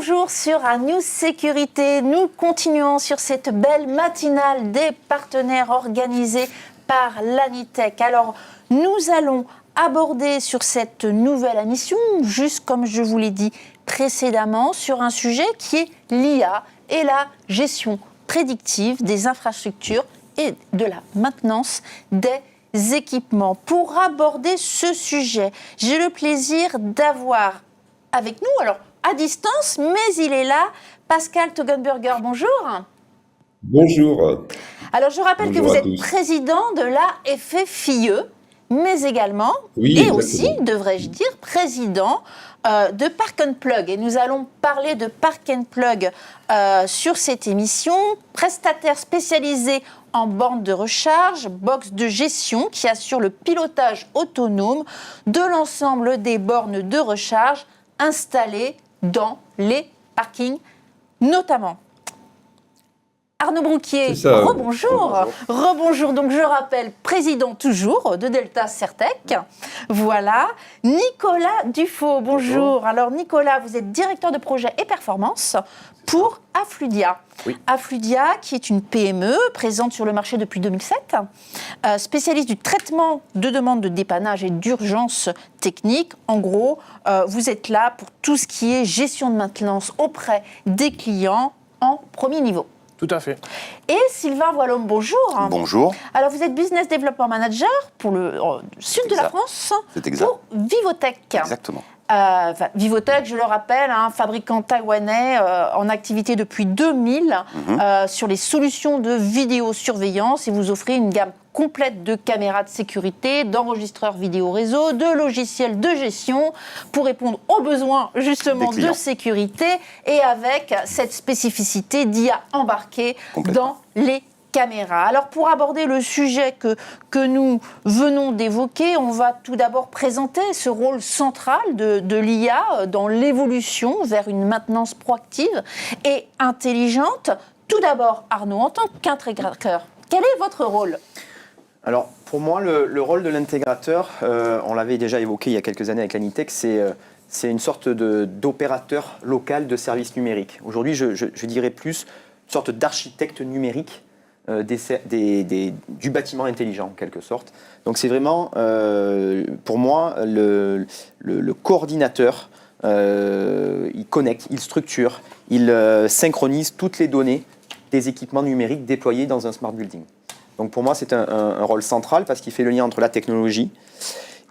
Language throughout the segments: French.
Bonjour sur News Sécurité. Nous continuons sur cette belle matinale des partenaires organisés par l'Anitech. Alors, nous allons aborder sur cette nouvelle émission, juste comme je vous l'ai dit précédemment, sur un sujet qui est l'IA et la gestion prédictive des infrastructures et de la maintenance des équipements. Pour aborder ce sujet, j'ai le plaisir d'avoir avec nous, alors à distance, mais il est là, Pascal Toggenburger. Bonjour. Bonjour. Alors je rappelle Bonjour que vous à êtes tous. président de la FFIE, mais également, Oui, et exactement. aussi, devrais-je dire, président de Park and Plug. Et nous allons parler de Park and Plug sur cette émission. Prestataire spécialisé en bornes de recharge, box de gestion qui assure le pilotage autonome de l'ensemble des bornes de recharge installées dans les parkings notamment. Arnaud Brouquier, C'est ça. rebonjour. Rebonjour, donc je rappelle, président toujours de Delta Certec. Voilà. Nicolas Dufaux, bonjour. Alors Nicolas, vous êtes directeur de projet et performance pour Afludia. Oui. Afludia, qui est une PME présente sur le marché depuis 2007, spécialiste du traitement de demandes de dépannage et d'urgence technique. En gros, vous êtes là pour tout ce qui est gestion de maintenance auprès des clients en premier niveau. Tout à fait. Et Sylvain Voilhomme, bonjour. Bonjour, Alors, vous êtes Business Development Manager pour le sud de la exact. France, c'est exact. pour Vivotech. Exactement. Vivotech, je le rappelle, fabricant taïwanais en activité depuis 2000 sur les solutions de vidéosurveillance, et vous offrez une gamme complète de caméras de sécurité, d'enregistreurs vidéo réseau, de logiciels de gestion pour répondre aux besoins justement Des clients. de sécurité et avec cette spécificité d'IA embarquée Complètement. dans les caméras. Alors pour aborder le sujet que nous venons d'évoquer, on va tout d'abord présenter ce rôle central de l'IA dans l'évolution vers une maintenance proactive et intelligente. Tout d'abord, Arnaud, en tant qu'intégrateur, quel est votre rôle ? Alors, pour moi, le rôle de l'intégrateur, on l'avait déjà évoqué il y a quelques années avec l'Anitech, c'est une sorte d'opérateur local de services numériques. Aujourd'hui, je dirais plus une sorte d'architecte numérique du bâtiment intelligent, en quelque sorte. Donc, c'est vraiment, pour moi, le coordinateur. Il connecte, il structure, il synchronise toutes les données des équipements numériques déployés dans un smart building. Donc pour moi, c'est un rôle central parce qu'il fait le lien entre la technologie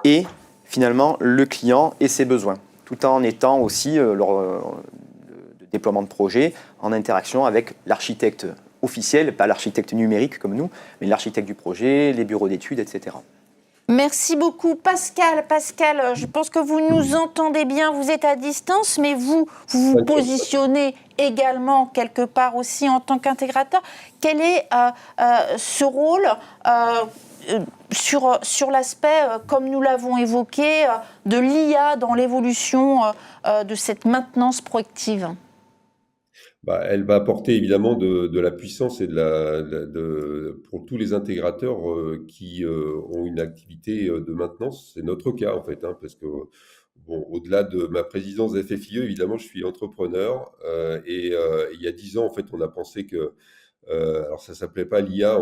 et finalement le client et ses besoins, tout en étant aussi lors de déploiement de projet en interaction avec l'architecte officiel, pas l'architecte numérique comme nous, mais l'architecte du projet, les bureaux d'études, etc. Merci beaucoup Pascal. Pascal, je pense que vous nous entendez bien, vous êtes à distance, mais vous vous positionnez également quelque part aussi en tant qu'intégrateur. Quel est ce rôle sur l'aspect, comme nous l'avons évoqué, de l'IA dans l'évolution de cette maintenance proactive ? Elle va apporter évidemment de la puissance et pour tous les intégrateurs qui ont une activité de maintenance. C'est notre cas en fait, parce que au-delà de ma présidence de FFIE, évidemment, je suis entrepreneur et il y a 10 ans, en fait, on a pensé que alors ça s'appelait pas l'IA,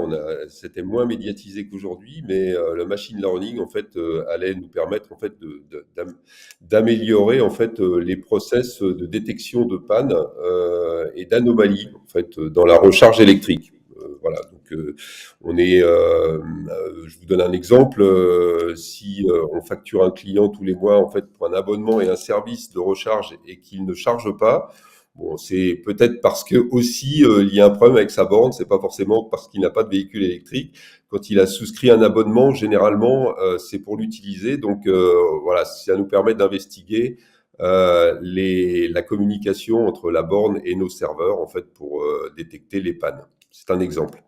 c'était moins médiatisé qu'aujourd'hui, mais le machine learning en fait allait nous permettre en fait d'améliorer en fait les process de détection de panne et d'anomalies en fait dans la recharge électrique. Voilà, donc je vous donne un exemple. Si on facture un client tous les mois en fait pour un abonnement et un service de recharge et qu'il ne charge pas. Bon, c'est peut-être parce que aussi il y a un problème avec sa borne, c'est pas forcément parce qu'il n'a pas de véhicule électrique. Quand il a souscrit un abonnement, généralement c'est pour l'utiliser. Donc voilà, ça nous permet d'investiguer la communication entre la borne et nos serveurs en fait pour détecter les pannes. C'est un exemple.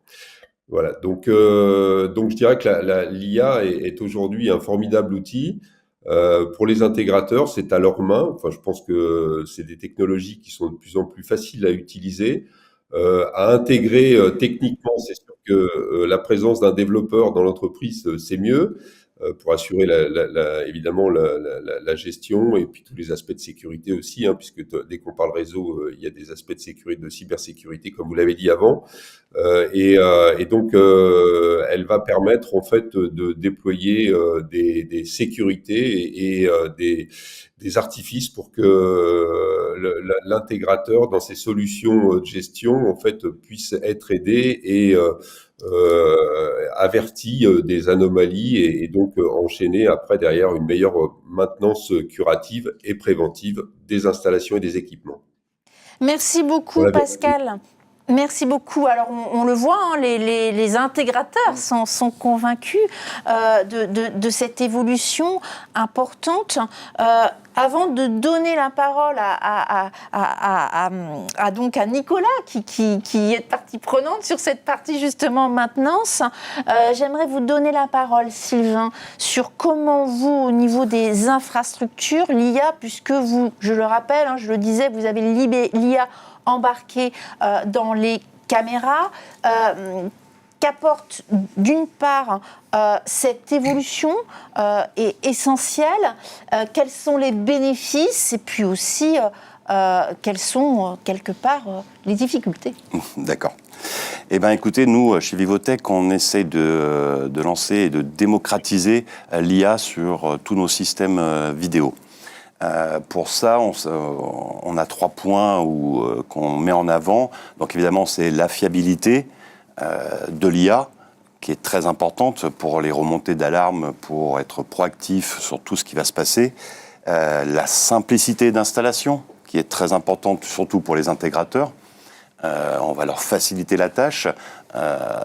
Voilà, donc je dirais que l'IA est aujourd'hui un formidable outil. Pour les intégrateurs, c'est à leurs mains. Enfin, je pense que c'est des technologies qui sont de plus en plus faciles à utiliser, à intégrer techniquement. C'est sûr que la présence d'un développeur dans l'entreprise, c'est mieux. pour assurer évidemment la gestion et puis tous les aspects de sécurité aussi, hein, puisque dès qu'on parle réseau, il y a des aspects de sécurité, de cybersécurité, comme vous l'avez dit avant. Et donc, elle va permettre en fait de déployer des sécurités et des artifices pour que l'intégrateur, dans ses solutions de gestion, en fait, puisse être aidé et averti des anomalies et donc enchaîner après derrière une meilleure maintenance curative et préventive des installations et des équipements. Merci beaucoup, Pascal. Merci beaucoup. Alors, on le voit, hein, les intégrateurs sont convaincus de cette évolution importante. Avant de donner la parole à Nicolas, qui est partie prenante sur cette partie justement maintenance, j'aimerais vous donner la parole, Sylvain, sur comment vous, au niveau des infrastructures, l'IA, puisque vous, je le rappelle, hein, je le disais, vous avez l'IA embarquée dans les caméras, qu'apporte d'une part cette évolution est essentielle, quels sont les bénéfices et puis aussi quelles sont quelque part les difficultés. D'accord. Eh bien écoutez, nous, chez Vivotech, on essaie de lancer et de démocratiser l'IA sur tous nos systèmes vidéo. Pour ça, on a 3 points qu'on met en avant. Donc évidemment, c'est la fiabilité de l'IA, qui est très importante pour les remontées d'alarme, pour être proactif sur tout ce qui va se passer. La simplicité d'installation, qui est très importante, surtout pour les intégrateurs. On va leur faciliter la tâche.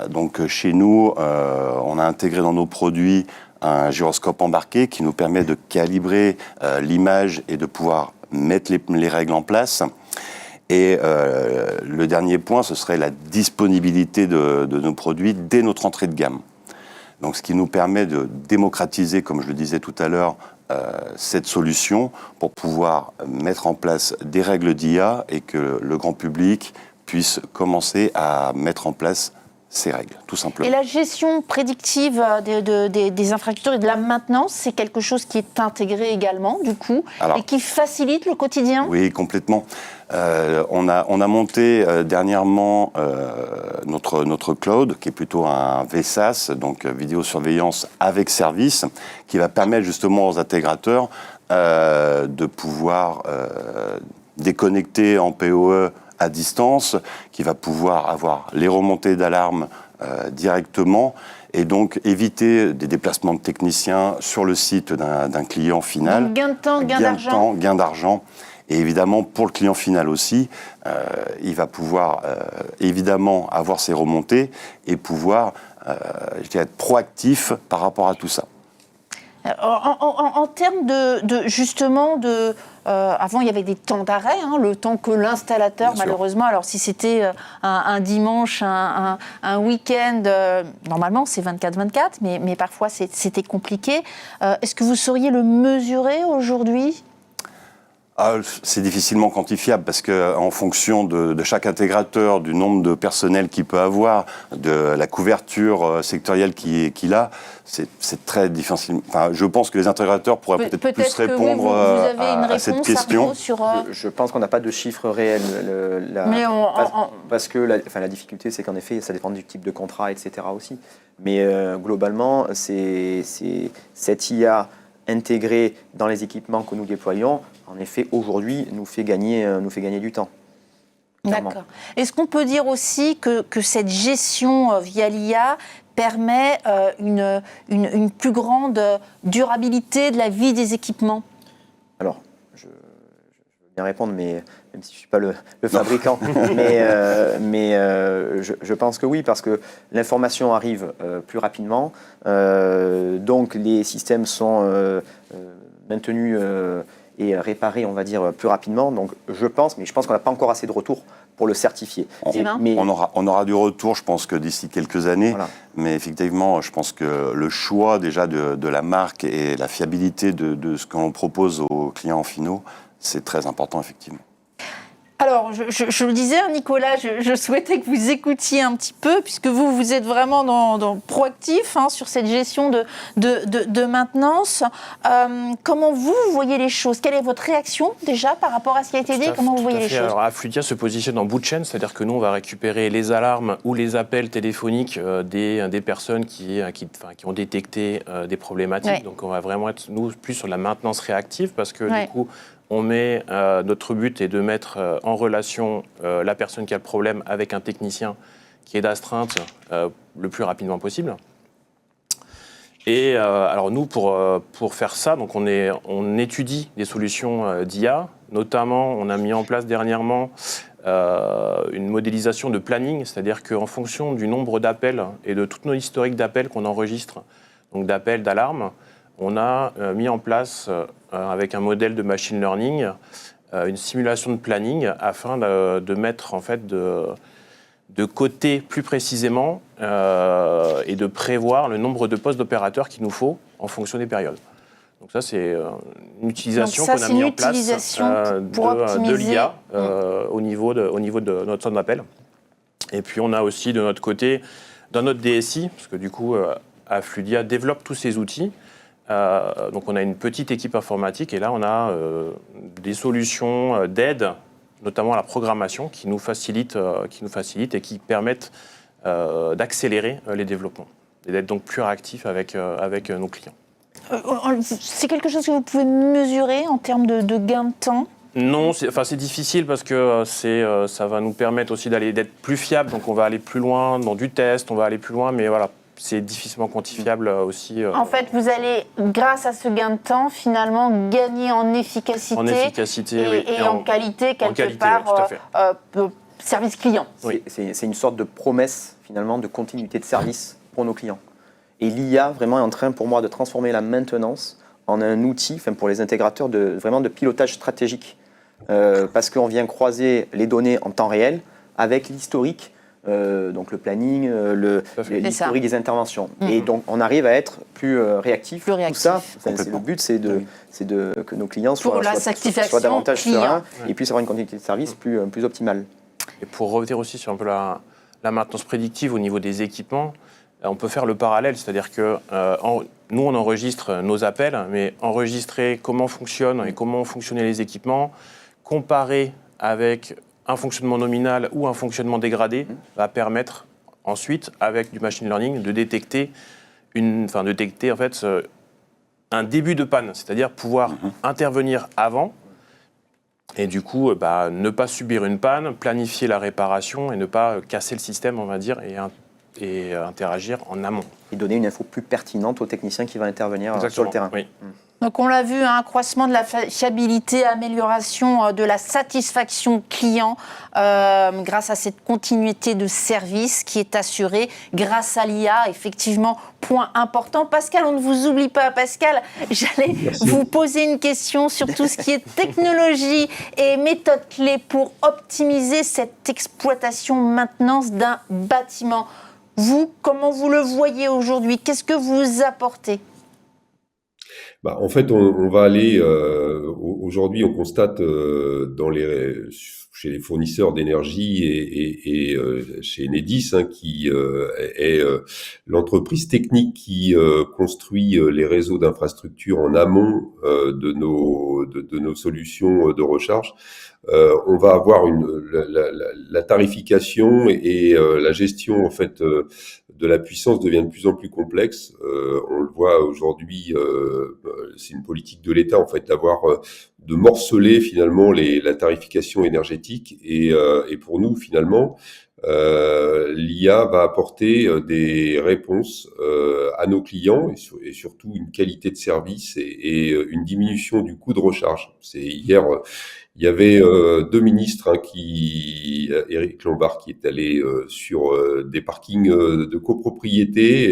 Donc chez nous, on a intégré dans nos produits un gyroscope embarqué qui nous permet de calibrer l'image et de pouvoir mettre les règles en place. Et le dernier point, ce serait la disponibilité de nos produits dès notre entrée de gamme. Donc ce qui nous permet de démocratiser, comme je le disais tout à l'heure, cette solution pour pouvoir mettre en place des règles d'IA et que le grand public puisse commencer à mettre en place ces règles, tout simplement. Et la gestion prédictive des infrastructures et de la maintenance, c'est quelque chose qui est intégré également, du coup, et qui facilite le quotidien ? Oui, complètement. On a monté dernièrement notre cloud, qui est plutôt un VSaaS, donc vidéosurveillance avec service, qui va permettre justement aux intégrateurs de pouvoir déconnecter en PoE à distance, qui va pouvoir avoir les remontées d'alarme directement et donc éviter des déplacements de techniciens sur le site d'un client final. Donc gain de temps, gain d'argent. Et évidemment, pour le client final aussi, il va pouvoir évidemment avoir ses remontées et pouvoir être proactif par rapport à tout ça. En termes justement avant il y avait des temps d'arrêt, hein, le temps que l'installateur, bien malheureusement, sûr. Alors si c'était un dimanche, un week-end, normalement c'est 24/24, mais parfois c'était compliqué. Est-ce que vous sauriez le mesurer aujourd'hui ? C'est difficilement quantifiable parce qu'en fonction de chaque intégrateur, du nombre de personnel qu'il peut avoir, de la couverture sectorielle qu'il a, c'est très difficile. Enfin, je pense que les intégrateurs pourraient peut-être plus répondre à cette question. Je pense qu'on n'a pas de chiffres réels. Parce que la difficulté, c'est qu'en effet, ça dépend du type de contrat, etc. aussi. Mais globalement, c'est cette IA intégrée dans les équipements que nous déployons, en effet, aujourd'hui, nous fait gagner du temps. Clairement. D'accord. Est-ce qu'on peut dire aussi que cette gestion via l'IA permet une plus grande durabilité de la vie des équipements ? Alors, je veux bien répondre, mais même si je ne suis pas le fabricant, mais je pense que oui, parce que l'information arrive plus rapidement, donc les systèmes sont maintenus et réparés, on va dire, plus rapidement. Donc je pense qu'on n'a pas encore assez de retours pour le certifier. On aura du retour, je pense que d'ici quelques années, voilà. Mais effectivement, je pense que le choix déjà de la marque et la fiabilité de ce qu'on propose aux clients finaux, c'est très important, effectivement. Alors, je le disais, Nicolas, je souhaitais que vous écoutiez un petit peu, puisque vous êtes vraiment dans proactif sur cette gestion de maintenance. Comment vous voyez les choses? Quelle est votre réaction déjà par rapport à ce qui a été dit? Comment vous voyez les choses? Alors, Afludia se positionne en bout de chaîne, c'est-à-dire que nous, on va récupérer les alarmes ou les appels téléphoniques des personnes qui ont détecté des problématiques. Ouais. Donc, on va vraiment être, nous, plus sur la maintenance réactive, parce que du coup, notre but est de mettre en relation la personne qui a le problème avec un technicien qui est d'astreinte le plus rapidement possible. Et alors nous, pour faire ça, donc on étudie des solutions d'IA. Notamment, on a mis en place dernièrement une modélisation de planning, c'est-à-dire qu'en fonction du nombre d'appels et de tout notre historique d'appels qu'on enregistre, donc d'appels, d'alarmes, on a mis en place, avec un modèle de machine learning, une simulation de planning afin de mettre en fait de côté plus précisément et de prévoir le nombre de postes d'opérateurs qu'il nous faut en fonction des périodes. Donc ça, c'est une utilisation qu'on a mis en place de l'IA au niveau de notre centre d'appel. Et puis on a aussi de notre côté, dans notre DSI, parce que du coup, Afludia développe tous ces outils. Donc on a une petite équipe informatique et là on a des solutions d'aide, notamment à la programmation, qui nous facilitent et qui permettent d'accélérer les développements et d'être donc plus réactifs avec nos clients. C'est quelque chose que vous pouvez mesurer en termes de gain de temps? Non, c'est difficile parce que ça va nous permettre aussi d'être plus fiable, donc on va aller plus loin dans du test, on va aller plus loin, mais voilà. C'est difficilement quantifiable aussi. En fait, vous allez, grâce à ce gain de temps, finalement, gagner en efficacité, et en qualité, quelque part, service client. Oui. C'est une sorte de promesse, finalement, de continuité de service pour nos clients. Et l'IA, vraiment, est en train, pour moi, de transformer la maintenance en un outil, pour les intégrateurs, vraiment de pilotage stratégique. Parce qu'on vient croiser les données en temps réel avec l'historique, donc le planning, l'historique des interventions. Et donc, on arrive à être plus réactif. Tout ça, le but, c'est que nos clients soient davantage sereins et puissent avoir une continuité de service plus optimale. Et pour revenir aussi sur un peu la maintenance prédictive au niveau des équipements, on peut faire le parallèle, c'est-à-dire que nous, on enregistre nos appels, mais enregistrer comment fonctionnent et comment ont fonctionné les équipements, comparer avec un fonctionnement nominal ou un fonctionnement dégradé, va permettre ensuite, avec du machine learning, de détecter en fait, un début de panne, c'est-à-dire pouvoir intervenir avant et du coup ne pas subir une panne, planifier la réparation et ne pas casser le système, on va dire, et interagir en amont. Et donner une info plus pertinente au technicien qui va intervenir sur le terrain. Oui. Donc on l'a vu, un accroissement de la fiabilité, amélioration de la satisfaction client grâce à cette continuité de service qui est assurée grâce à l'IA, effectivement, point important. Pascal, on ne vous oublie pas. Pascal, j'allais vous poser une question sur tout ce qui est technologie et méthode clé pour optimiser cette exploitation maintenance d'un bâtiment. Vous, comment vous le voyez aujourd'hui? Qu'est-ce que vous apportez? En fait, on va aller aujourd'hui, on constate chez les fournisseurs d'énergie et chez Enedis, qui est l'entreprise technique qui construit les réseaux d'infrastructures en amont de nos solutions de recharge. On va avoir la tarification et la gestion en fait de la puissance devient de plus en plus complexe. On le voit aujourd'hui, c'est une politique de l'État en fait de morceler finalement la tarification énergétique et pour nous finalement l'IA va apporter des réponses à nos clients et surtout une qualité de service et une diminution du coût de recharge. Hier, il y avait deux ministres, Éric Lombard qui est allé sur des parkings de copropriété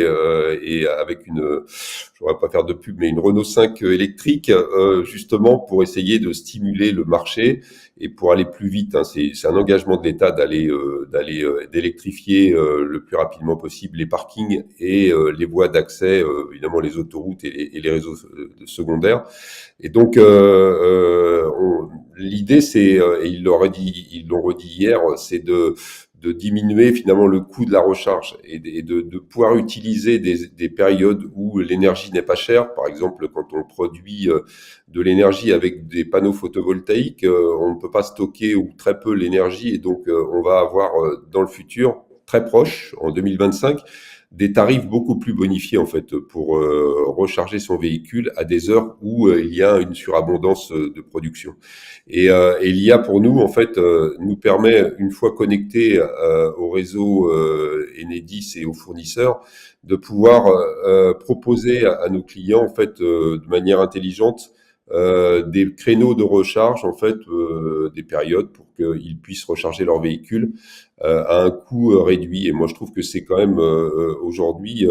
et avec je voudrais pas faire de pub, mais une Renault 5 électrique, justement pour essayer de stimuler le marché et pour aller plus vite. C'est un engagement de l'État d'électrifier le plus rapidement possible les parkings et les voies d'accès, évidemment les autoroutes et les réseaux secondaires. Et donc, l'idée, c'est, et ils l'ont redit hier, c'est de diminuer finalement le coût de la recharge et de pouvoir utiliser des périodes où l'énergie n'est pas chère. Par exemple, quand on produit de l'énergie avec des panneaux photovoltaïques, on ne peut pas stocker ou très peu l'énergie et donc on va avoir dans le futur, très proche, en 2025, des tarifs beaucoup plus bonifiés en fait pour recharger son véhicule à des heures où il y a une surabondance de production. Et l'IA pour nous en fait nous permet, une fois connecté au réseau Enedis et aux fournisseurs, de pouvoir proposer à nos clients en fait de manière intelligente des créneaux de recharge en fait, des périodes pour qu'ils puissent recharger leur véhicule à un coût réduit. Et moi, je trouve que c'est quand même aujourd'hui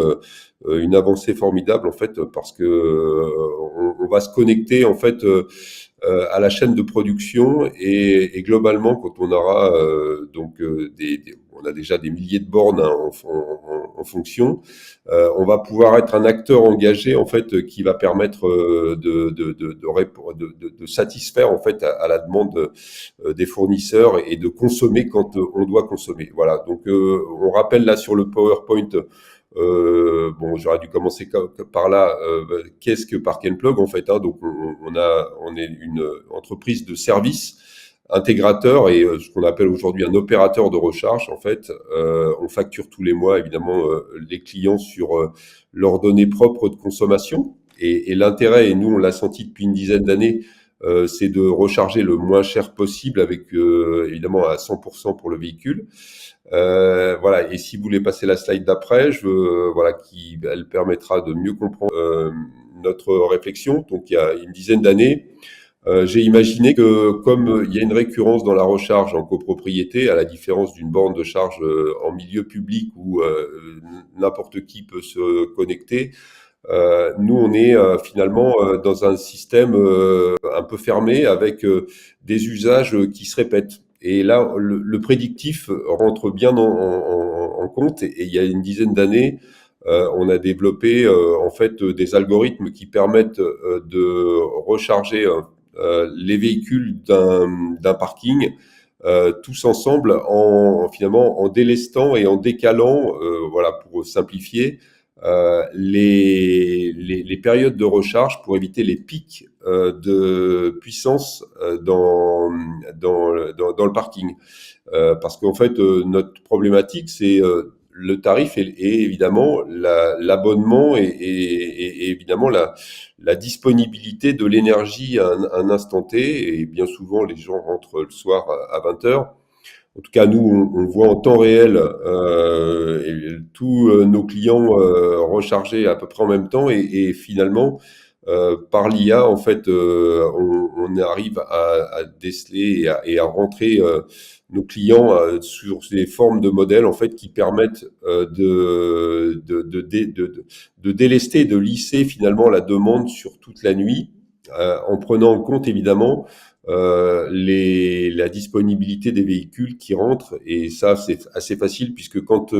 une avancée formidable en fait, parce que on va se connecter en fait à la chaîne de production et globalement, quand on aura on a déjà des milliers de bornes hein, en fonction. On va pouvoir être un acteur engagé en fait qui va permettre de satisfaire en fait à la demande des fournisseurs et de consommer quand on doit consommer. Voilà. Donc on rappelle là sur le PowerPoint. Bon, j'aurais dû commencer par là. Qu'est-ce que Park & Plug en fait hein. Donc on est une entreprise de service intégrateur et ce qu'on appelle aujourd'hui un opérateur de recharge. En fait, on facture tous les mois évidemment les clients sur leurs données propres de consommation. Et l'intérêt, et nous on l'a senti depuis une dizaine d'années, c'est de recharger le moins cher possible avec évidemment à 100% pour le véhicule. Voilà. Et si vous voulez passer la slide d'après, elle permettra de mieux comprendre notre réflexion. Donc il y a une dizaine d'années, j'ai imaginé que comme il y a une récurrence dans la recharge en copropriété, à la différence d'une borne de charge en milieu public où n'importe qui peut se connecter, nous on est finalement dans un système un peu fermé avec des usages qui se répètent. Et là, le prédictif rentre bien en compte. Et il y a une dizaine d'années, on a développé en fait des algorithmes qui permettent de recharger les véhicules d'un parking tous ensemble finalement en délestant et en décalant, voilà, pour simplifier, les périodes de recharge pour éviter les pics de puissance dans le parking. Parce qu'en fait, notre problématique, c'est le tarif et évidemment l'abonnement et évidemment la disponibilité de l'énergie à un instant T. Et bien souvent, les gens rentrent le soir à 20h. En tout cas, nous, on voit en temps réel tous nos clients recharger à peu près en même temps et finalement, par l'IA, en fait, on arrive à déceler et à rentrer nos clients sur des formes de modèles en fait qui permettent de délester, de lisser finalement la demande sur toute la nuit, en prenant en compte évidemment la disponibilité des véhicules qui rentrent. Et ça, c'est assez facile puisque quand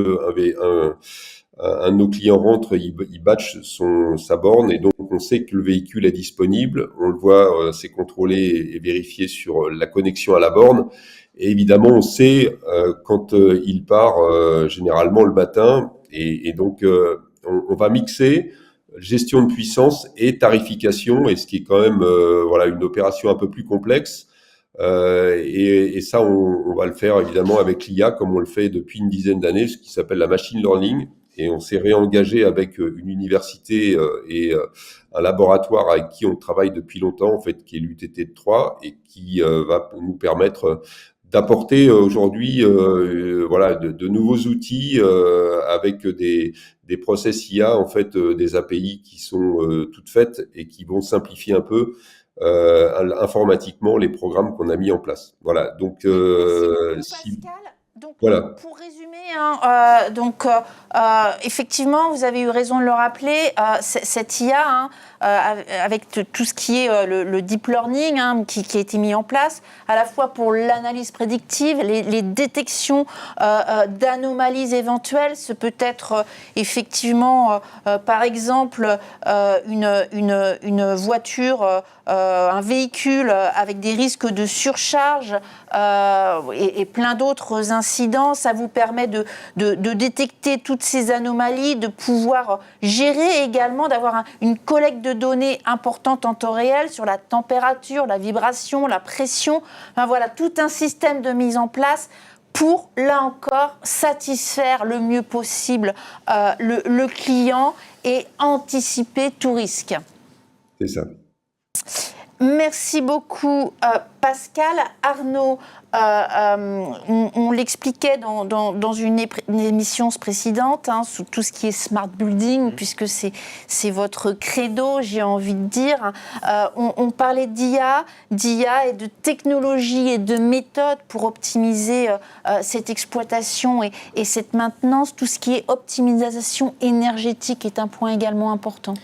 un de nos clients rentre, il batch sa borne et donc on sait que le véhicule est disponible. On le voit, c'est contrôlé et vérifié sur la connexion à la borne. Et évidemment, on sait quand il part généralement le matin. Et donc, on va mixer gestion de puissance et tarification, et ce qui est quand même voilà, une opération un peu plus complexe. Et ça, on va le faire évidemment avec l'IA, comme on le fait depuis une dizaine d'années, ce qui s'appelle la machine learning. Et on s'est réengagé avec une université et un laboratoire avec qui on travaille depuis longtemps, en fait, qui est l'UTT 3 et qui va nous permettre d'apporter aujourd'hui voilà, de nouveaux outils avec des process IA, en fait, des API qui sont toutes faites et qui vont simplifier un peu informatiquement les programmes qu'on a mis en place. Voilà. Donc, Pascal. Donc, voilà. Pour résumer, hein, effectivement, vous avez eu raison de le rappeler, cette IA, avec tout ce qui est le deep learning qui a été mis en place, à la fois pour l'analyse prédictive, les détections d'anomalies éventuelles. Ce peut être effectivement, par exemple, une voiture, un véhicule avec des risques de surcharge et plein d'autres incidents. Ça vous permet de détecter toutes ces anomalies, de pouvoir gérer également, d'avoir une collecte de données importante en temps réel sur la température, la vibration, la pression. Enfin, voilà, tout un système de mise en place pour, là encore, satisfaire le mieux possible le client et anticiper tout risque. C'est ça. Merci beaucoup, Pascal. Arnaud, on l'expliquait dans une émission précédente, sur tout ce qui est smart building, puisque c'est votre credo, j'ai envie de dire. On parlait d'IA et de technologie et de méthodes pour optimiser cette exploitation et cette maintenance. Tout ce qui est optimisation énergétique est un point également important.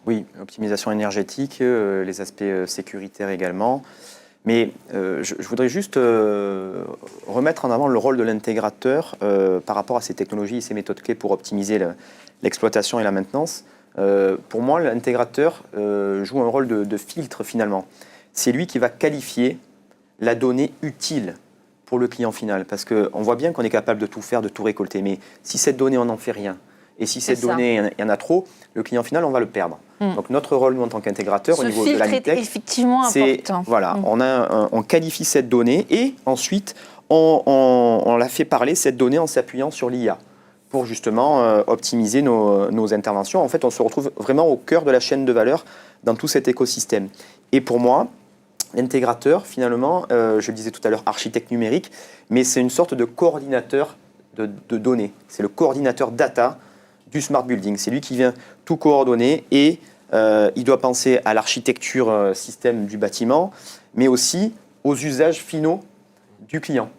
Oui, optimisation énergétique, les aspects sécuritaires également. Mais je voudrais juste remettre en avant le rôle de l'intégrateur par rapport à ces technologies et ces méthodes clés pour optimiser l'exploitation et la maintenance. Pour moi, l'intégrateur joue un rôle de filtre finalement. C'est lui qui va qualifier la donnée utile pour le client final. Parce qu'on voit bien qu'on est capable de tout faire, de tout récolter. Mais si cette donnée, on n'en fait rien, et si cette donnée, il y en a trop, le client final, on va le perdre. Donc notre rôle, nous, en tant qu'intégrateur, au niveau de l'ANITEC, est effectivement important. Voilà, on qualifie cette donnée et ensuite, on la fait parler, cette donnée, en s'appuyant sur l'IA pour justement optimiser nos interventions. En fait, on se retrouve vraiment au cœur de la chaîne de valeur dans tout cet écosystème. Et pour moi, l'intégrateur, finalement, je le disais tout à l'heure, architecte numérique, mais c'est une sorte de coordinateur de données. C'est le coordinateur data du smart building. C'est lui qui vient tout coordonner et il doit penser à l'architecture système du bâtiment, mais aussi aux usages finaux du client.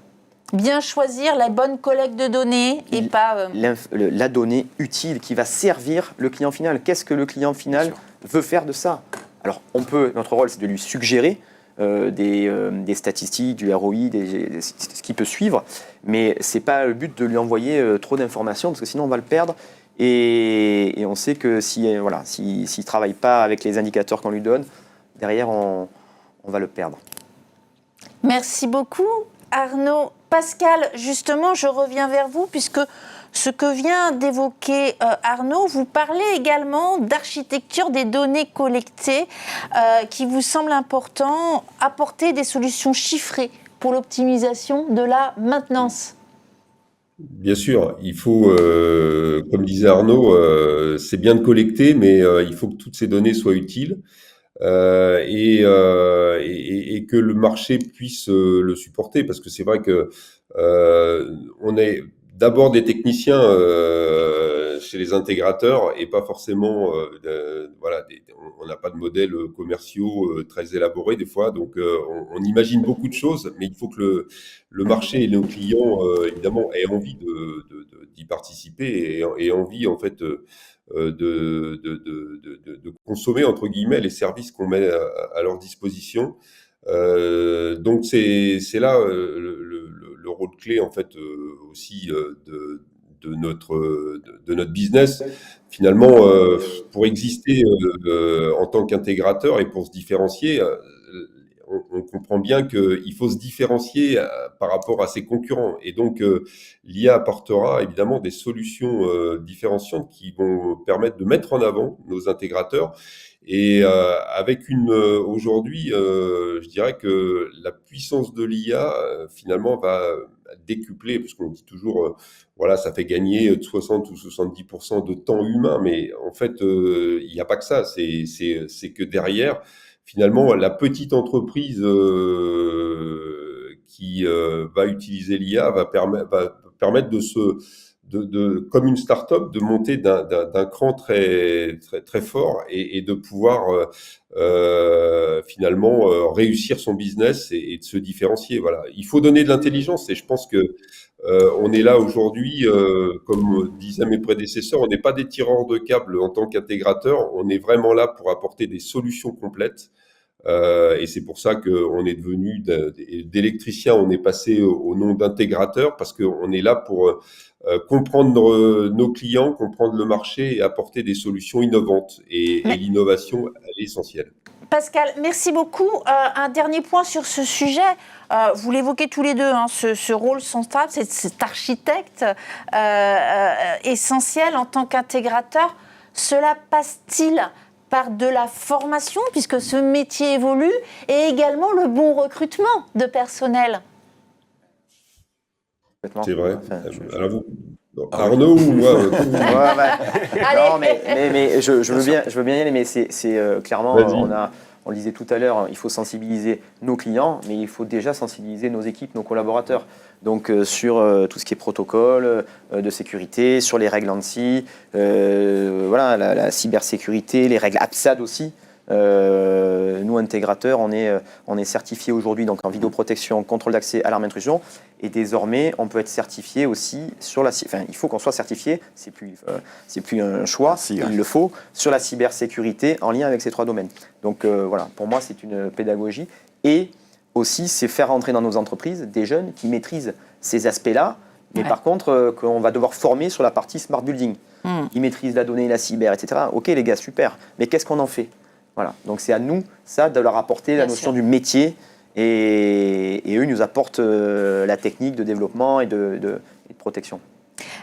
Bien choisir la bonne collecte de données et pas... La donnée utile qui va servir le client final. Qu'est-ce que le client final veut faire de ça? Alors, notre rôle, c'est de lui suggérer des statistiques, du ROI, ce qui peut suivre, mais ce n'est pas le but de lui envoyer trop d'informations, parce que sinon on va le perdre. Et on sait que s'il ne travaille pas avec les indicateurs qu'on lui donne, derrière, on va le perdre. Merci beaucoup, Arnaud. Pascal, justement, je reviens vers vous, puisque ce que vient d'évoquer Arnaud, vous parlez également d'architecture des données collectées, qui vous semble important, apporter des solutions chiffrées pour l'optimisation de la maintenance. Bien sûr, il faut, comme disait Arnaud, c'est bien de collecter, mais il faut que toutes ces données soient utiles et que le marché puisse le supporter, parce que c'est vrai que on est d'abord des techniciens chez les intégrateurs et pas forcément, on n'a pas de modèles commerciaux très élaborés des fois, donc on imagine beaucoup de choses, mais il faut que le marché et nos clients évidemment aient envie d'y participer et envie en fait de consommer entre guillemets les services qu'on met à leur disposition. Donc c'est là le rôle clé en fait aussi de notre business finalement pour exister en tant qu'intégrateur et pour se différencier. On comprend bien qu'il faut se différencier par rapport à ses concurrents. Et donc, l'IA apportera évidemment des solutions différenciantes qui vont permettre de mettre en avant nos intégrateurs. Et avec aujourd'hui, je dirais que la puissance de l'IA, finalement, va décupler, parce qu'on dit toujours, ça fait gagner 60 ou 70% de temps humain. Mais en fait, il n'y a pas que ça. C'est que derrière, finalement, la petite entreprise qui va utiliser l'IA va permettre comme une start-up, de monter d'un cran très, très, très fort et de pouvoir finalement réussir son business et de se différencier. Voilà. Il faut donner de l'intelligence et je pense que on est là aujourd'hui, comme disaient mes prédécesseurs, on n'est pas des tireurs de câbles en tant qu'intégrateur, on est vraiment là pour apporter des solutions complètes. Et c'est pour ça qu'on est devenu d'électricien, on est passé au nom d'intégrateur parce qu'on est là pour comprendre nos clients, comprendre le marché et apporter des solutions innovantes. Et l'innovation, elle est essentielle. Pascal, merci beaucoup. Un dernier point sur ce sujet. Vous l'évoquez tous les deux, hein, ce rôle central, cet architecte essentiel en tant qu'intégrateur. Cela passe-t-il par de la formation, puisque ce métier évolue, et également le bon recrutement de personnel? C'est vrai. Alors vous, Arnaud ou moi Non, mais je veux bien y aller, mais c'est clairement, on le disait tout à l'heure, il faut sensibiliser nos clients, mais il faut déjà sensibiliser nos équipes, nos collaborateurs. Donc sur tout ce qui est protocole de sécurité, sur les règles ANSSI, voilà, la cybersécurité, les règles APSAD aussi. Nous, intégrateurs, on est certifié aujourd'hui donc en vidéoprotection, contrôle d'accès, alarme intrusion, et désormais on peut être certifié aussi sur la. Enfin, il faut qu'on soit certifié, c'est plus un choix, il le faut sur la cybersécurité en lien avec ces 3 domaines. Donc voilà, pour moi c'est une pédagogie et aussi c'est faire rentrer dans nos entreprises des jeunes qui maîtrisent ces aspects-là, mais par contre qu'on va devoir former sur la partie smart building. Ils maîtrisent la donnée, la cyber, etc. Ok les gars, super, mais qu'est-ce qu'on en fait? Voilà, donc c'est à nous, ça, de leur apporter la notion du métier et eux, ils nous apportent la technique de développement et de protection.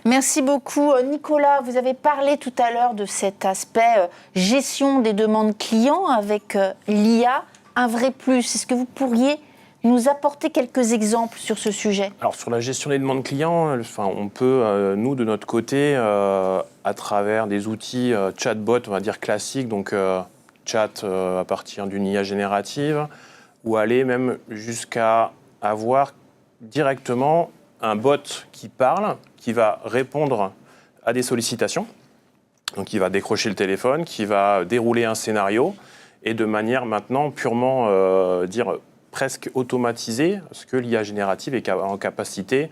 Merci beaucoup. Nicolas, vous avez parlé tout à l'heure de cet aspect gestion des demandes clients avec l'IA, un vrai plus. Est-ce que vous pourriez nous apporter quelques exemples sur ce sujet? Alors, sur la gestion des demandes clients, on peut, nous, de notre côté, à travers des outils chatbot, on va dire classiques, donc chat à partir d'une IA générative, ou aller même jusqu'à avoir directement un bot qui parle, qui va répondre à des sollicitations, donc qui va décrocher le téléphone, qui va dérouler un scénario, et de manière maintenant purement, presque automatisée, parce que l'IA générative est en capacité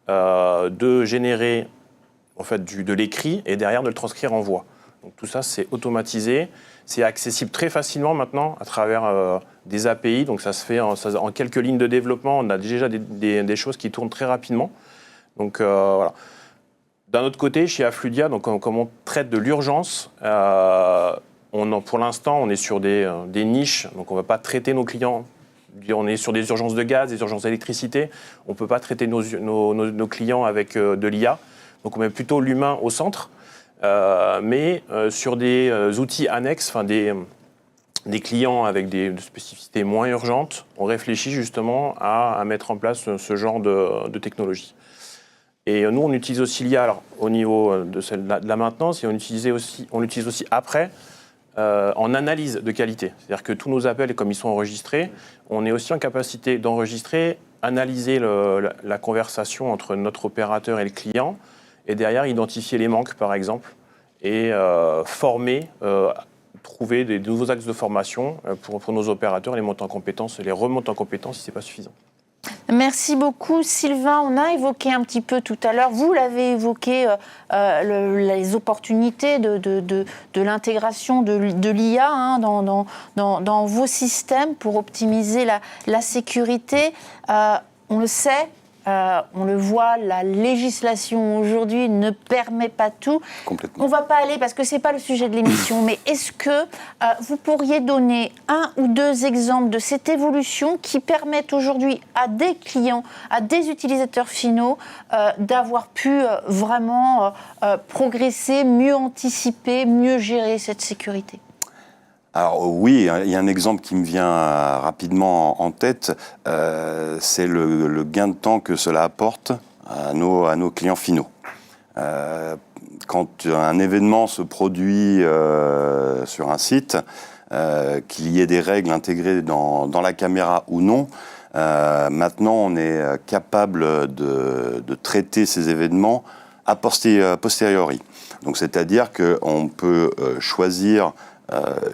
de générer en fait, de l'écrit et derrière de le transcrire en voix. Donc tout ça, c'est automatisé. C'est accessible très facilement maintenant à travers des API. Donc ça se fait en quelques lignes de développement. On a déjà des choses qui tournent très rapidement. Donc voilà. D'un autre côté, chez Afludia, donc, comme on traite de l'urgence, pour l'instant, on est sur des niches. Donc on ne va pas traiter nos clients. On est sur des urgences de gaz, des urgences d'électricité. On ne peut pas traiter nos clients avec de l'IA. Donc on met plutôt l'humain au centre. Mais sur des outils annexes, des clients avec des spécificités moins urgentes, on réfléchit justement à mettre en place ce genre de technologie. Et nous, on utilise aussi l'IA au niveau de la maintenance et on l'utilise aussi après en analyse de qualité. C'est-à-dire que tous nos appels, comme ils sont enregistrés, on est aussi en capacité d'enregistrer, analyser la conversation entre notre opérateur et le client, et derrière identifier les manques, par exemple, et former, trouver des nouveaux axes de formation pour nos opérateurs, les monter en compétences, les remonter en compétences si ce n'est pas suffisant. Merci beaucoup. Sylvain, on a évoqué un petit peu tout à l'heure, vous l'avez évoqué, les opportunités de l'intégration de l'IA hein, dans vos systèmes pour optimiser la sécurité. On le sait, on le voit, la législation aujourd'hui ne permet pas tout. On ne va pas aller, parce que ce n'est pas le sujet de l'émission, mais est-ce que vous pourriez donner 1 ou 2 exemples de cette évolution qui permettent aujourd'hui à des clients, à des utilisateurs finaux, d'avoir pu vraiment progresser, mieux anticiper, mieux gérer cette sécurité ? Alors oui, il y a un exemple qui me vient rapidement en tête, c'est le gain de temps que cela apporte à nos clients finaux. Quand un événement se produit sur un site, qu'il y ait des règles intégrées dans la caméra ou non, maintenant on est capable de traiter ces événements a posteriori. Donc, c'est-à-dire qu'on peut choisir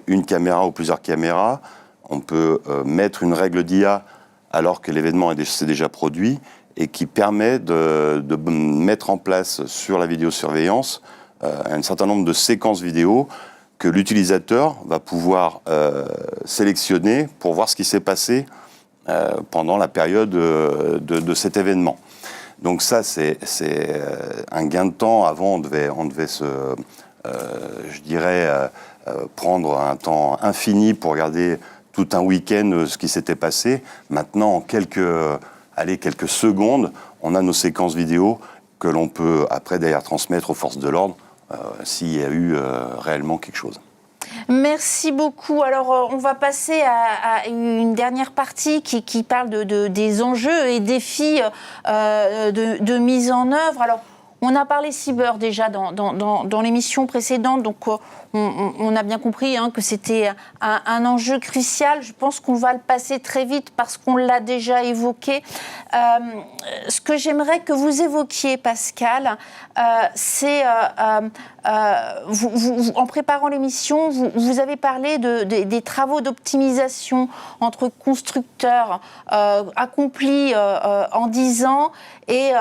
une caméra ou plusieurs caméras, on peut mettre une règle d'IA alors que l'événement s'est déjà produit et qui permet de mettre en place sur la vidéosurveillance un certain nombre de séquences vidéo que l'utilisateur va pouvoir sélectionner pour voir ce qui s'est passé pendant la période de cet événement. Donc ça, c'est un gain de temps. Avant, on devait prendre un temps infini pour regarder tout un week-end ce qui s'était passé. Maintenant, en quelques secondes, on a nos séquences vidéo que l'on peut après d'ailleurs transmettre aux forces de l'ordre s'il y a eu réellement quelque chose. Merci beaucoup. Alors, on va passer à une dernière partie qui parle des enjeux et défis de mise en œuvre. Alors, on a parlé cyber déjà dans l'émission précédente, donc on a bien compris que c'était un enjeu crucial. Je pense qu'on va le passer très vite parce qu'on l'a déjà évoqué. Ce que j'aimerais que vous évoquiez, Pascal, c'est en préparant l'émission, vous avez parlé des travaux d'optimisation entre constructeurs accomplis en 10 ans et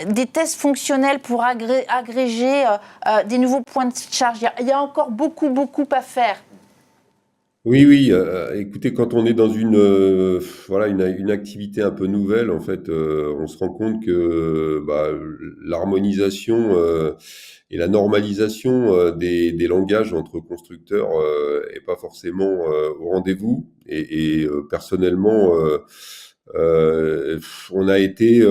des tests fonctionnels pour agréger des nouveaux points de charge. Il y a encore beaucoup à faire. Oui, écoutez, quand on est dans une activité un peu nouvelle, en fait, on se rend compte que l'harmonisation et la normalisation des langages entre constructeurs est pas forcément au rendez-vous. Et personnellement, on a été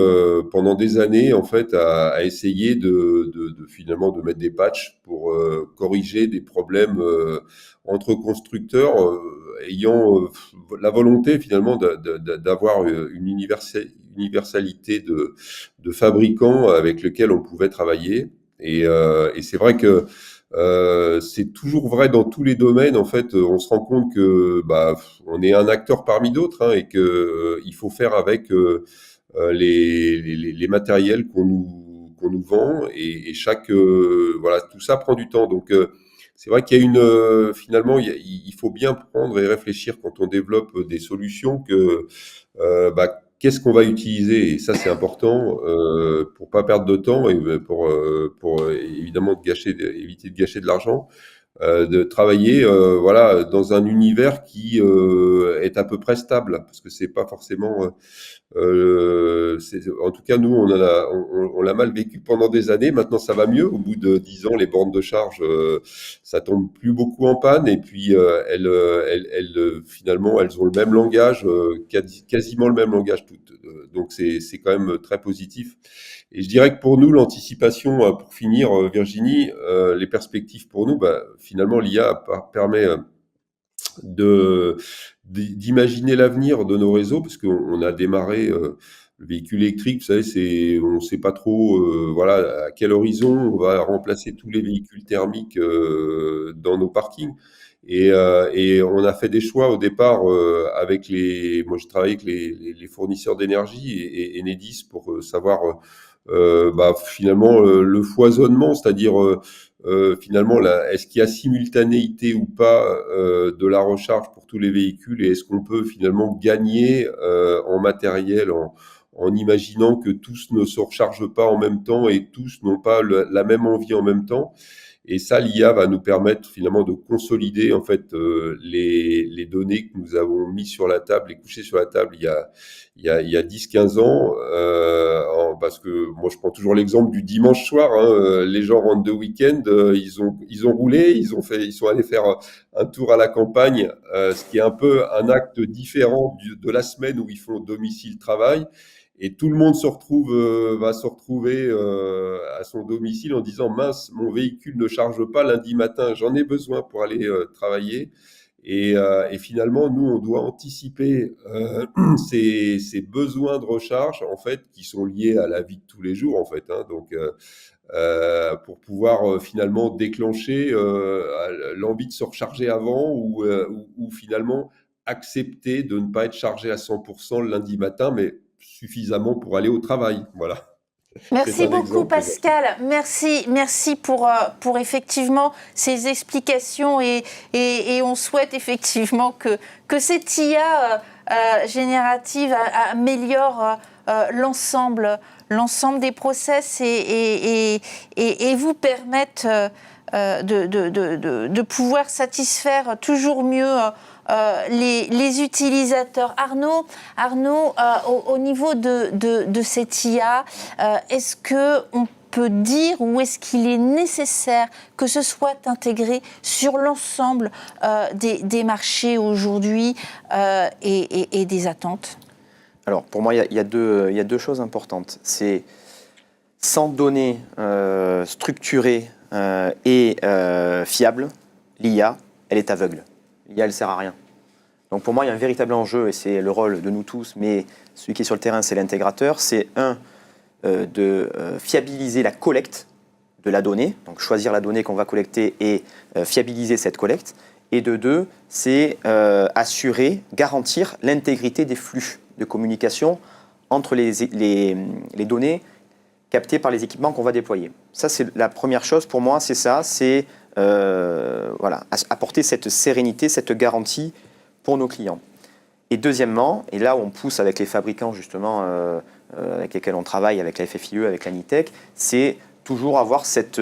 pendant des années en fait à essayer de finalement de mettre des patchs pour corriger des problèmes entre constructeurs ayant la volonté finalement d'avoir une universalité de fabricants avec lesquels on pouvait travailler. Et c'est vrai que c'est toujours vrai dans tous les domaines. En fait, on se rend compte que on est un acteur parmi d'autres et que il faut faire avec les matériels qu'on nous vend et chaque tout ça prend du temps. Donc c'est vrai qu'il y a finalement il faut bien prendre et réfléchir quand on développe des solutions que qu'est-ce qu'on va utiliser? Et ça, c'est important pour pas perdre de temps et pour évidemment éviter de gâcher de l'argent, de travailler dans un univers qui est à peu près stable, parce que c'est pas forcément en tout cas nous on l'a mal vécu pendant des années. Maintenant ça va mieux. Au bout de 10 ans, les bornes de charge ça tombe plus beaucoup en panne et puis finalement elles ont le même langage, quasiment le même langage toutes. Donc c'est quand même très positif. Et je dirais que pour nous l'anticipation, pour finir, Virginie, les perspectives pour nous, finalement l'IA permet d'imaginer l'avenir de nos réseaux, parce qu'on a démarré le véhicule électrique, vous savez, on ne sait pas trop à quel horizon on va remplacer tous les véhicules thermiques dans nos parkings. Et on a fait des choix au départ moi je travaille avec les fournisseurs d'énergie et Enedis pour savoir finalement le foisonnement, c'est-à-dire finalement, est-ce qu'il y a simultanéité ou pas de la recharge pour tous les véhicules et est-ce qu'on peut finalement gagner en matériel en imaginant que tous ne se rechargent pas en même temps et tous n'ont pas la même envie en même temps. Et ça, l'IA va nous permettre finalement de consolider en fait les données que nous avons mis sur la table et couchées sur la table il y a 10-15 ans. Parce que moi, je prends toujours l'exemple du dimanche soir. Les gens rentrent de week-end, ils ont roulé, ils sont allés faire un tour à la campagne, ce qui est un peu un acte différent de la semaine où ils font domicile-travail. Et tout le monde va se retrouver à son domicile en disant « Mince, mon véhicule ne charge pas lundi matin, j'en ai besoin pour aller travailler ». Et finalement, nous, on doit anticiper ces besoins de recharge, en fait, qui sont liés à la vie de tous les jours, en fait. Donc, pour pouvoir finalement déclencher l'envie de se recharger avant ou finalement accepter de ne pas être chargé à 100% le lundi matin, mais suffisamment pour aller au travail. Voilà. Merci beaucoup exemple, Pascal, merci pour effectivement ces explications et on souhaite effectivement que cette IA générative améliore l'ensemble des process et vous permette de pouvoir satisfaire toujours mieux les utilisateurs. Arnaud, au niveau de cette IA, est-ce qu'on peut dire ou est-ce qu'il est nécessaire que ce soit intégré sur l'ensemble des marchés aujourd'hui et des attentes ? Alors, pour moi, il y a deux choses importantes. C'est sans données structurées et fiables, l'IA, elle est aveugle. L'IA, elle ne sert à rien. Donc pour moi, il y a un véritable enjeu, et c'est le rôle de nous tous, mais celui qui est sur le terrain, c'est l'intégrateur. C'est de fiabiliser la collecte de la donnée, donc choisir la donnée qu'on va collecter et fiabiliser cette collecte. Et de deux, c'est assurer, garantir l'intégrité des flux de communication entre les données captées par les équipements qu'on va déployer. Ça, c'est la première chose pour moi, c'est ça, c'est apporter cette sérénité, cette garantie pour nos clients. Et deuxièmement, et là où on pousse avec les fabricants justement avec lesquels on travaille, avec la FFIE, avec l'ANITEC, c'est toujours avoir cette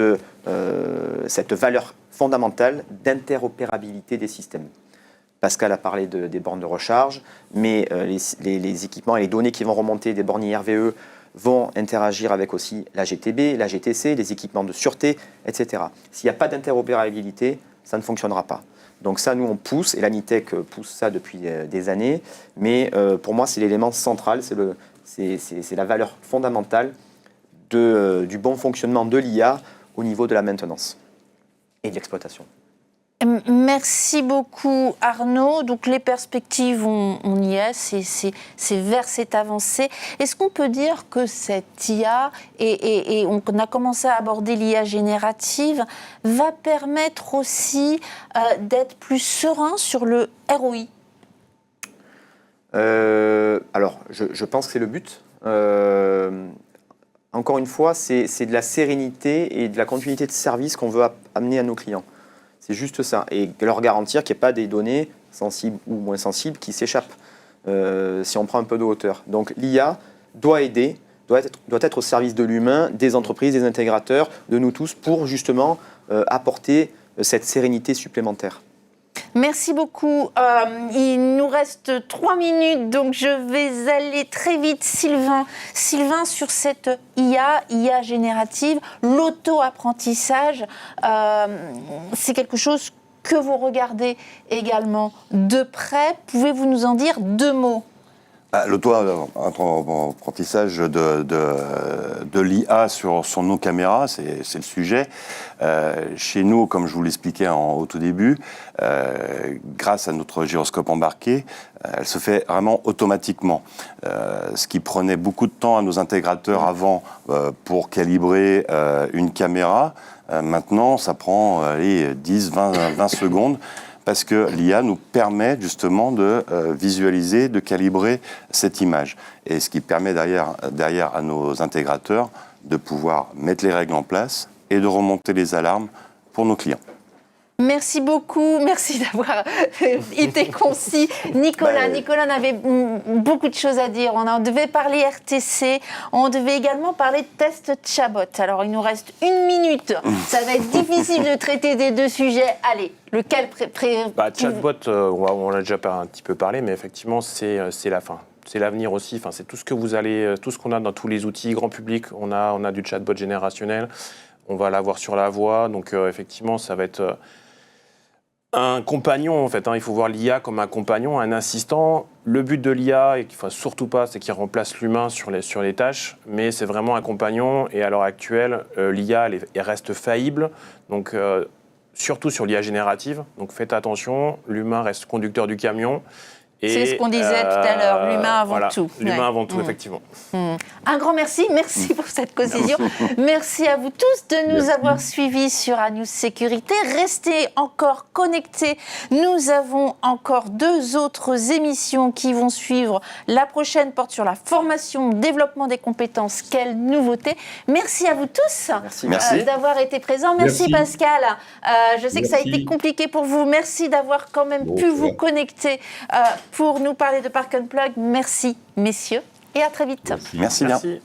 valeur fondamentale d'interopérabilité des systèmes. Pascal a parlé des bornes de recharge, mais les équipements et les données qui vont remonter des bornes IRVE vont interagir avec aussi la GTB, la GTC, les équipements de sûreté, etc. S'il n'y a pas d'interopérabilité, ça ne fonctionnera pas. Donc ça, nous, on pousse, et l'ANITEC pousse ça depuis des années, mais pour moi, c'est l'élément central, c'est la valeur fondamentale du bon fonctionnement de l'IA au niveau de la maintenance et de l'exploitation. Merci beaucoup Arnaud. Donc les perspectives, on y est, c'est vers cette avancée. Est-ce qu'on peut dire que cette IA, et on a commencé à aborder l'IA générative, va permettre aussi d'être plus serein sur le ROI ? Alors, je pense que c'est le but. Encore une fois, c'est de la sérénité et de la continuité de service qu'on veut amener à nos clients. C'est juste ça. Et leur garantir qu'il n'y ait pas des données sensibles ou moins sensibles qui s'échappent si on prend un peu de hauteur. Donc l'IA doit aider, doit être au service de l'humain, des entreprises, des intégrateurs, de nous tous, pour justement apporter cette sérénité supplémentaire. Merci beaucoup. Il nous reste 3 minutes, donc je vais aller très vite. Sylvain, sur cette IA générative, l'auto-apprentissage, c'est quelque chose que vous regardez également de près. Pouvez-vous nous en dire 2 mots ? L'auto-apprentissage de l'IA sur nos caméras, c'est le sujet. Chez nous, comme je vous l'expliquais au tout début, grâce à notre gyroscope embarqué, elle se fait vraiment automatiquement. Ce qui prenait beaucoup de temps à nos intégrateurs avant pour calibrer une caméra, maintenant ça prend 10-20 secondes. Parce que l'IA nous permet justement de visualiser, de calibrer cette image. Et ce qui permet derrière à nos intégrateurs de pouvoir mettre les règles en place et de remonter les alarmes pour nos clients. Merci beaucoup, merci d'avoir été concis. Nicolas avait beaucoup de choses à dire. On devait parler RTC, on devait également parler de test chatbot. Alors il nous reste 1 minute, ça va être difficile de traiter des 2 sujets. Allez, lequel Chatbot, on a déjà un petit peu parlé, mais effectivement c'est la fin. C'est l'avenir aussi, enfin, c'est tout ce qu'on a dans tous les outils grand public. On a du chatbot générationnel, on va l'avoir sur la voix, donc effectivement ça va être un compagnon en fait. Il faut voir l'IA comme un compagnon, un assistant. Le but de l'IA, et qu'il ne faut surtout pas, c'est qu'il remplace l'humain sur les tâches, mais c'est vraiment un compagnon. Et à l'heure actuelle, l'IA elle reste faillible, donc surtout sur l'IA générative. Donc faites attention, l'humain reste conducteur du camion. C'est ce qu'on disait tout à l'heure, l'humain avant voilà, tout. L'humain Ouais. avant tout, effectivement. Un grand merci pour cette concision. Merci à vous tous de nous avoir suivis sur A News Sécurité. Restez encore connectés. Nous avons encore 2 autres émissions qui vont suivre. La prochaine porte sur la formation, développement des compétences. Quelle nouveauté. Merci à vous tous Merci. d'avoir été présents. Merci. Pascal. Je sais que ça a été compliqué pour vous. Merci d'avoir quand même pu vous connecter pour nous parler de Park Unplug. Merci, messieurs, et à très vite. Merci bien. Merci.